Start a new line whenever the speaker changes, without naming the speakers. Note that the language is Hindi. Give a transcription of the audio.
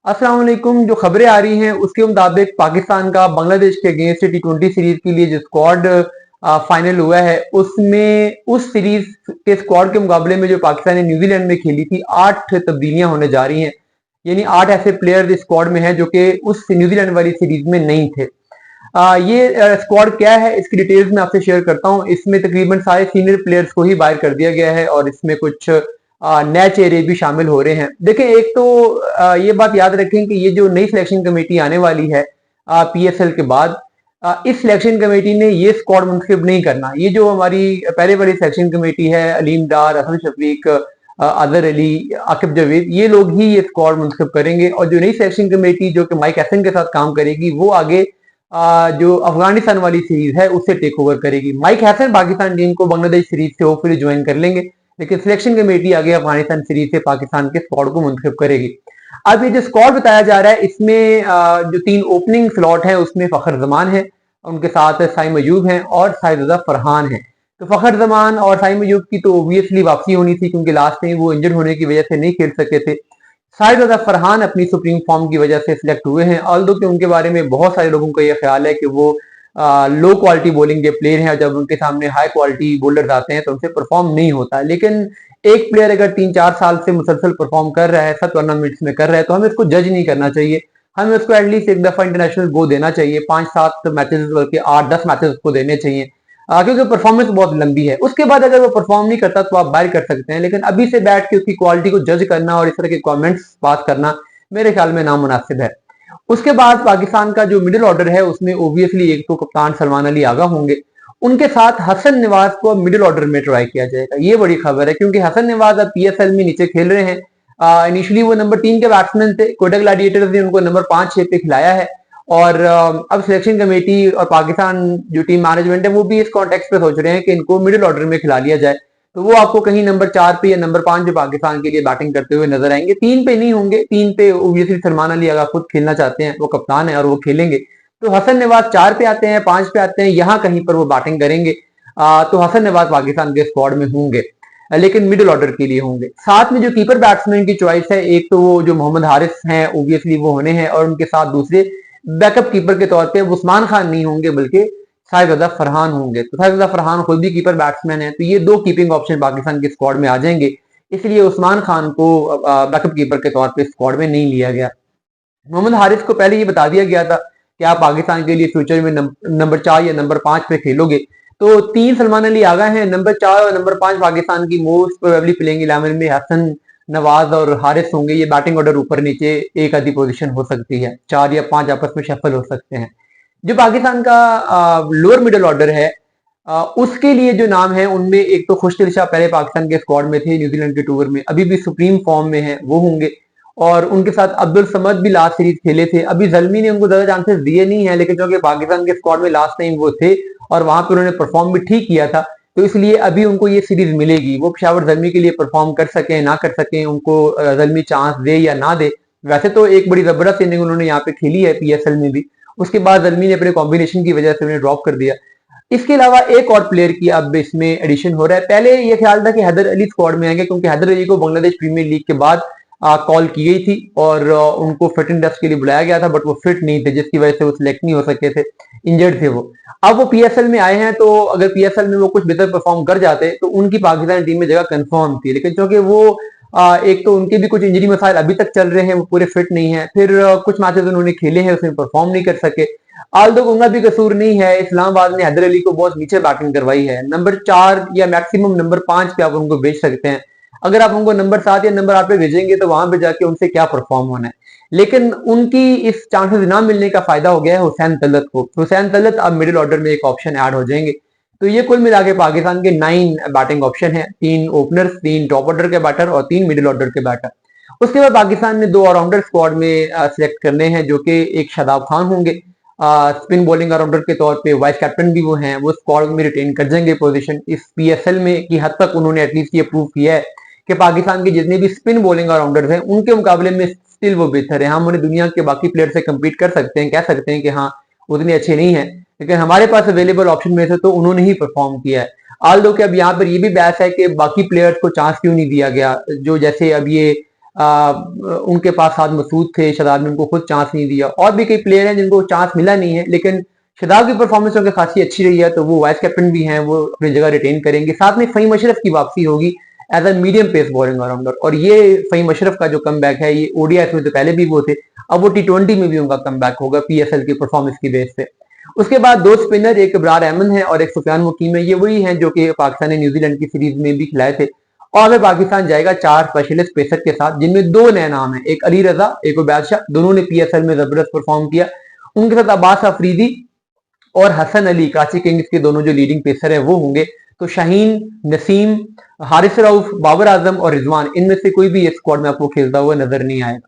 अस्सलाम वालेकुम। जो खबरें आ रही हैं उसके मुताबिक पाकिस्तान का बांग्लादेश के अगेंस्ट T20 सीरीज के लिए जो स्क्वाड फाइनल हुआ है उसमें उस सीरीज के स्क्वाड के मुकाबले में जो पाकिस्तान ने न्यूजीलैंड में खेली थी 8 तब्दीलियां होने जा रही हैं। यानी 8 ऐसे प्लेयर इस स्क्वाड में हैं जो कि उस न्यूजीलैंड वाली सीरीज में नहीं थे। ये स्क्वाड क्या है इसकी डिटेल्स मैं आपसे शेयर करता हूं। इसमें तकरीबन सारे सीनियर प्लेयर्स को ही बाहर कर दिया गया है और इसमें कुछ नए चेहरे भी शामिल हो रहे हैं। देखें, एक तो ये बात याद रखें कि ये जो नई सिलेक्शन कमेटी आने वाली है PSL के बाद, इस सिलेक्शन कमेटी ने ये स्क्वाड मुंतखब नहीं करना। ये जो हमारी पहले वाली सिलेक्शन कमेटी है, अलीम डार, अहमद शफीक, अजहर अली, आकिब जावेद, ये लोग ही ये स्क्वाड मुंतखब करेंगे। और जो नई सिलेक्शन कमेटी जो कि माइक हैसन के साथ काम करेगी वो आगे जो अफगानिस्तान वाली सीरीज है उससे टेक ओवर करेगी। माइक हैसन पाकिस्तान टीम को बांग्लादेश सीरीज से होपफुली ज्वाइन कर लेंगे, लेकिन सिलेक्शन कमेटी आगे अफगानिस्तान सीरीज से पाकिस्तान के स्क्वाड को मुंतखब करेगी। अब ये जो स्क्वाड बताया जा रहा है इसमें जो 3 ओपनिंग स्लॉट है उसमें फखर जमान है, उनके साथ साइम अयूब हैं और साहिदा फरहान है। तो फखर जमान और साइम अयूब की तो ओबियसली वापसी होनी थी क्योंकि लास्ट टाइम वो इंजर्ड होने की वजह से नहीं खेल सके थे। साहिदा फरहान अपनी सुप्रीम फॉर्म की वजह से सिलेक्ट हुए हैं, ऑल्दो कि उनके बारे में बहुत सारे लोगों का यह ख्याल है कि वो लो क्वालिटी बॉलिंग के प्लेयर हैं और जब उनके सामने हाई क्वालिटी बॉलर्स आते हैं तो उनसे परफॉर्म नहीं होता। लेकिन एक प्लेयर अगर 3-4 साल से मुसलसल परफॉर्म कर रहा है, सब टूर्नामेंट्स में कर रहा है, तो हमें इसको जज नहीं करना चाहिए। हमें उसको एटलीस्ट एक दफा इंटरनेशनल गो देना चाहिए, 5-7 मैचेस बल्कि 8-10 मैचेस उसको देने चाहिए, क्योंकि परफॉर्मेंस बहुत लंबी है। उसके बाद अगर वो परफॉर्म नहीं करता तो आप बाहर कर सकते हैं, लेकिन अभी से बैठ के उसकी क्वालिटी को जज करना और इस तरह के कमेंट्स पास करना मेरे ख्याल में नामुनासिब है। उसके बाद पाकिस्तान का जो मिडिल ऑर्डर है उसमें ओबियसली एक तो कप्तान सलमान अली आगा होंगे, उनके साथ हसन नवाज को मिडिल ऑर्डर में ट्राई किया जाएगा। ये बड़ी खबर है क्योंकि हसन नवाज अब PSL में नीचे खेल रहे हैं। इनिशियली वो नंबर 3 के बैट्समैन थे, कोटा ग्लैडिएटर्स ने उनको नंबर 5-6 पे खिलाया है और अब सिलेक्शन कमेटी और पाकिस्तान जो टीम मैनेजमेंट है वो भी इस कॉन्टेक्स्ट पे सोच रहे हैं कि इनको मिडिल ऑर्डर में खिला लिया जाए। तो वो आपको कहीं नंबर 4 पे या नंबर 5 जो पाकिस्तान के लिए बैटिंग करते हुए नजर आएंगे। 3 पे नहीं होंगे, 3 पे ओबियसली सलमान अली अगर खुद खेलना चाहते हैं, वो कप्तान है और वो खेलेंगे। तो हसन नवाज 4 पे आते हैं, 5 पे आते हैं, यहाँ कहीं पर वो बैटिंग करेंगे। तो हसन नवाज पाकिस्तान के स्क्वाड में होंगे, लेकिन मिडिल ऑर्डर के लिए होंगे। साथ में जो कीपर बैट्समैन की चॉइस है, एक तो वो जो मोहम्मद हारिस हैं ओबियसली वो होने हैं, और उनके साथ दूसरे बैकअप कीपर के तौर पे उस्मान खान नहीं होंगे बल्कि साहिदा फरहान होंगे। तो साहिदा फरहान खुद भी कीपर बैट्समैन है, तो ये 2 कीपिंग ऑप्शन पाकिस्तान के स्क्वाड में आ जाएंगे, इसलिए उस्मान खान को बैकअप कीपर के तौर पे स्क्वाड में नहीं लिया गया। मोहम्मद हारिस को पहले ये बता दिया गया था कि आप पाकिस्तान के लिए फ्यूचर में नंबर 4 या नंबर 5 पे खेलोगे। तो 3 सलमान अली आगा हैं, नंबर 4 और नंबर 5 पाकिस्तान की मोस्ट प्रोबेबली प्लेइंग 11 में हसन नवाज और हारिस होंगे। ये बैटिंग ऑर्डर ऊपर नीचे एक आधी पोजीशन हो सकती है, 4 या 5 आपस में शफल हो सकते हैं। जो पाकिस्तान का लोअर मिडिल ऑर्डर है, उसके लिए जो नाम है उनमें एक तो खुशदिल शाह पहले पाकिस्तान के स्क्वाड में थे, न्यूजीलैंड के टूर में अभी भी सुप्रीम फॉर्म में है, वो होंगे। और उनके साथ अब्दुल समद भी लास्ट सीरीज खेले थे। अभी जलमी ने उनको ज्यादा चांसेस दिए नहीं है, लेकिन क्योंकि पाकिस्तान के स्क्वाड में लास्ट टाइम वो थे और वहां पर उन्होंने परफॉर्म भी ठीक किया था, तो इसलिए अभी उनको ये सीरीज मिलेगी। वो पेशावर जलमी के लिए परफॉर्म कर सके ना कर सके, उनको जलमी चांस दे या ना दे। वैसे तो एक बड़ी जबरदस्त इनिंग उन्होंने यहाँ पे खेली है PSL में भी, उसके बाद जलमी ने अपने कॉम्बिनेशन की वजह से उन्हें ड्रॉप कर दिया। इसके अलावा एक और प्लेयर की अब इसमें एडिशन हो रहा है। पहले ये ख्याल था कि हैदर अली स्क्वाड में आएंगे क्योंकि हैदर अली को बांग्लादेश प्रीमियर लीग के बाद कॉल की गई थी और उनको फिट एंड टेस्ट के लिए बुलाया गया था, बट वो फिट नहीं थे जिसकी वजह से वो सिलेक्ट नहीं हो सके थे, इंजर्ड थे वो। अब वो PSL में आए हैं, तो अगर PSL में वो कुछ बेहतर परफॉर्म कर जाते तो उनकी पाकिस्तान टीम में जगह कंफर्म थी। लेकिन क्योंकि वो एक तो उनके भी कुछ इंजरी मसाइल अभी तक चल रहे हैं, वो पूरे फिट नहीं है, फिर कुछ मैचेस उन्होंने खेले हैं उसमें परफॉर्म नहीं कर सके। आल्दो उनका भी कसूर नहीं है, इस्लामाबाद ने हैदर अली को बहुत नीचे बैटिंग करवाई है। नंबर 4 या मैक्सिमम नंबर 5 पे आप उनको भेज सकते हैं। अगर आप उनको नंबर 7 या नंबर 8 पे भेजेंगे तो वहां पे जाके उनसे क्या परफॉर्म होना है। लेकिन उनकी इस चांसेस ना मिलने का फायदा हो गया है हुसैन तलत को। हुसैन तलत अब मिडिल ऑर्डर में एक ऑप्शन ऐड हो जाएंगे। तो ये कुल मिला के पाकिस्तान के 9 बैटिंग ऑप्शन है, 3 ओपनर्स, 3 टॉप ऑर्डर के बैटर और 3 मिडिल ऑर्डर के बैटर। उसके बाद पाकिस्तान ने 2 ऑलराउंडर स्क्वाड में सिलेक्ट करने हैं, जो कि एक शादाब खान होंगे स्पिन बॉलिंग ऑलराउंडर के तौर पे, वाइस कैप्टन भी वो हैं, वो स्क्वाड में रिटेन कर जाएंगे पोजीशन इस PSL में की हद तक उन्होंने एटलीस्ट ये प्रूव किया है कि पाकिस्तान के जितने भी स्पिन बॉलिंग ऑलराउंडर्स हैं उनके मुकाबले में स्टिल वो बेहतर है। हम उन्हें दुनिया के बाकी प्लेयर से कम्पीट कर सकते हैं, कह सकते हैं कि हाँ उतने अच्छे नहीं है, लेकिन हमारे पास अवेलेबल ऑप्शन में से तो उन्होंने ही परफॉर्म किया है। आल दो कि अब यहाँ पर ये भी बहस है कि बाकी प्लेयर्स को चांस क्यों नहीं दिया गया, जो जैसे अब ये उनके पास साद मसूद थे, शादाब ने उनको खुद चांस नहीं दिया। और भी कई प्लेयर हैं जिनको चांस मिला नहीं है, लेकिन शादाब की परफॉर्मेंस उनकी खासी अच्छी रही है, तो वो वाइस कैप्टन भी हैं, वो अपनी जगह रिटेन करेंगे। साथ में फ़हीम अशरफ की वापसी होगी as a medium pace bowling allrounder, और ये फ़हीम अशरफ का जो कम है, ये ओडीआई में तो पहले भी वो थे, अब वो टी20 में भी उनका कम होगा पीएसएल की परफॉर्मेंस की बेस पे। उसके बाद दो स्पिनर, एक इब्रार अहमद है और एक सुफियान मुकीम है, ये वही हैं जो कि पाकिस्तान ने न्यूजीलैंड की सीरीज में भी खिलाए थे। और वे पाकिस्तान जाएगा 4 स्पेशलिस्ट पेसर के साथ, जिनमें 2 नए नाम हैं, एक अली रजा, एक उबैद शाह, दोनों ने पीएसएल में जबरदस्त परफॉर्म किया। उनके साथ अब्बास अफरीदी और हसन अली, कराची किंग्स के दोनों जो लीडिंग पेसर है वो होंगे। तो शाहीन, नसीम, हारिस रऊफ, बाबर आजम और रिजवान, इनमें से कोई भी इस स्क्वाड में आपको खेलता हुआ नजर नहीं आएगा।